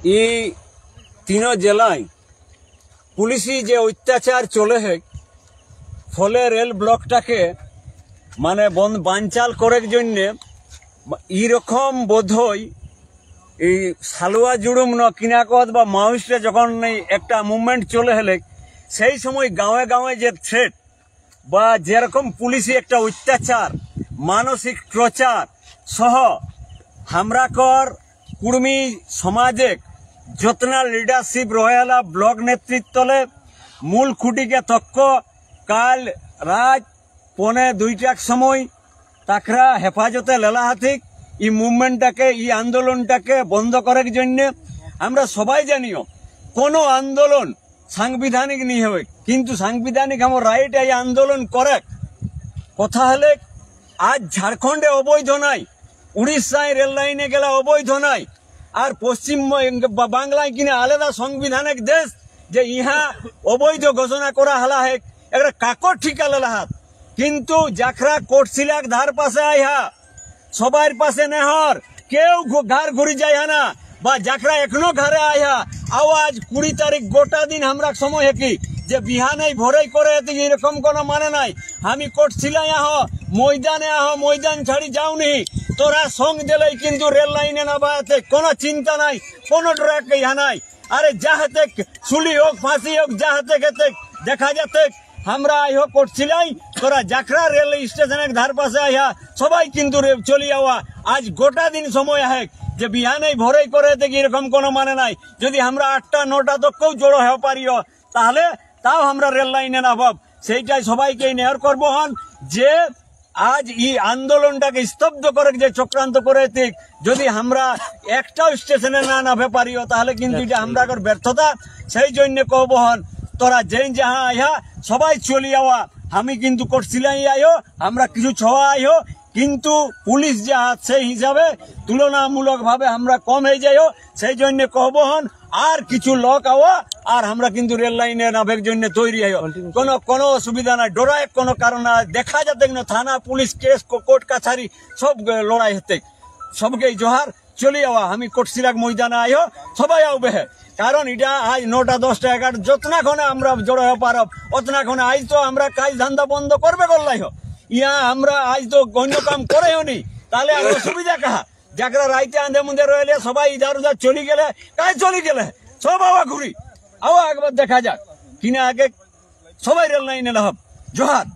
এই তিনো জেলায় পুলিশি যে অত্যাচার চলে হয় ফলে রেল ব্লকটাকে মানে বানচাল করার জন্য এইরকম বোধহয় এই সালুয়া জুড়ুম কিনাকত বা মাওয়িস্টে যখন একটা মুভমেন্ট চলে হলে সেই সময় গাঁয়ে গাঁয়ে যে থ্রেট বা যেরকম পুলিশি একটা অত্যাচার মানসিক টর্চার সহ হামরাকর কুর্মী সমাজে যতনা লিডারশিপ রয়েলা ব্লক নেতৃত্বলে মূল খুঁটিকে তক্ক কাল রাত 1:30টার সময় তাকরা হেফাজতে লেলা হাতিক এই মুভমেন্টটাকে এই আন্দোলনটাকে বন্ধ করার জন্য আমরা সবাই জানিও কোনো আন্দোলন সাংবিধানিক নিয়ে হবে কিন্তু সাংবিধানিক আমার রাইট এই আন্দোলন করে কথা হলে আজ ঝাড়খণ্ডে অবৈধ নাই, উড়িষ্যায় রেল লাইনে গেলে অবৈধ নাই, আর পশ্চিম বাংলায় কিনা আলাদা সাংবিধানিক দেশ যে ইহা অবৈধ ঘোষণা করা হলা হয় একটা কাকর ঠিকা লেলা হাত কিন্তু যাখরা কোটশিলাক ধার পাশে আইহা সবার পাশে নেহর কেউ ঘর ঘুরি যায় না বা যাখরা এখনো ঘরে আইহা আওয়াজ 20 তারিখ গোটা দিন আমরা সময় কি যে বিহানে ভরাই করে এরকম কোনো মানে নাই। আমি কোটশিলাই ময়দানে ময়দান ছাড়ি যাওনি তোরা সঙ্গ দিলেই কিন্তু রেল লাইনে নাবাতে কোনো চিন্তা নাই, কোনো ড্রাক ইহা নাই। আরে যাহাতে চুলি হোক ফাঁসি হোক যাহাতে খেতে দেখা যাতে আমরা আইহ কোটশিলাই তোরা যাখরা রেল স্টেশনের ধার পাশে আইহা সবাই কিন্তু চলি যাওয়া আজ গোটা দিন সময় আহে যে বিহানে ভরাই করে এরকম কোনো মানে নাই। যদি আমরা 8টা 9টা তকও জড়ো হয়ে পারিও তাহলে তাও আমরা রেল লাইনে নাভাব সেইটাই সবাইকে নেয়ার করবো হন যে আজ এই আন্দোলনটাকে স্তব্ধ করে যে চক্রান্ত করে যদি আমরা একটাও স্টেশনে না নামে পারিও তাহলে কিন্তু এটা আমরা ব্যর্থতা। সেই জন্য কব হন তোরা যেই যাহা আইহা সবাই চলি যাওয়া আমি কিন্তু কোটশিলাই আইও আমরা কিছু ছোয়া আইও কিন্তু পুলিশ যা সেই হিসাবে তুলনামূলক ভাবে আমরা কম হয়ে যাইও সেই জন্য কব হন আর কিছু লোক আওয়া আর আমরা কিন্তু রেল লাইনে নামের জন্য তৈরি হইও কোনো অসুবিধা নাই, ডরায় কোনো কারণ না দেখা যাতে থানা পুলিশ কেস কোর্ট কাছারি সব লড়াই হতে সবকে জোহার চলে যাওয়া আমি কোটশিলাক ময়দানে আইও সবাই আউবে কারণ এটা আজ 9টা 10টা 11 যতনাক্ষণে আমরা জড়ো হয়ে পারব অতনাক্ষণে আজ তো আমরা কাজ ধান্দা বন্ধ করবে করলাই ইয়া আমরা আজ তো অন্য কাম করেও নি তাহলে আর অসুবিধা কাহা যাকরা রাইতে আন্ধে মুন্ধে রইলে সবাই ইধার উধার চলি গেলে কাজ চলি গেলে সব আওয়া ঘুরি আওয়া একবার দেখা যাক কিনা আগে সবাই রেল লাইনে লাভ জোহার।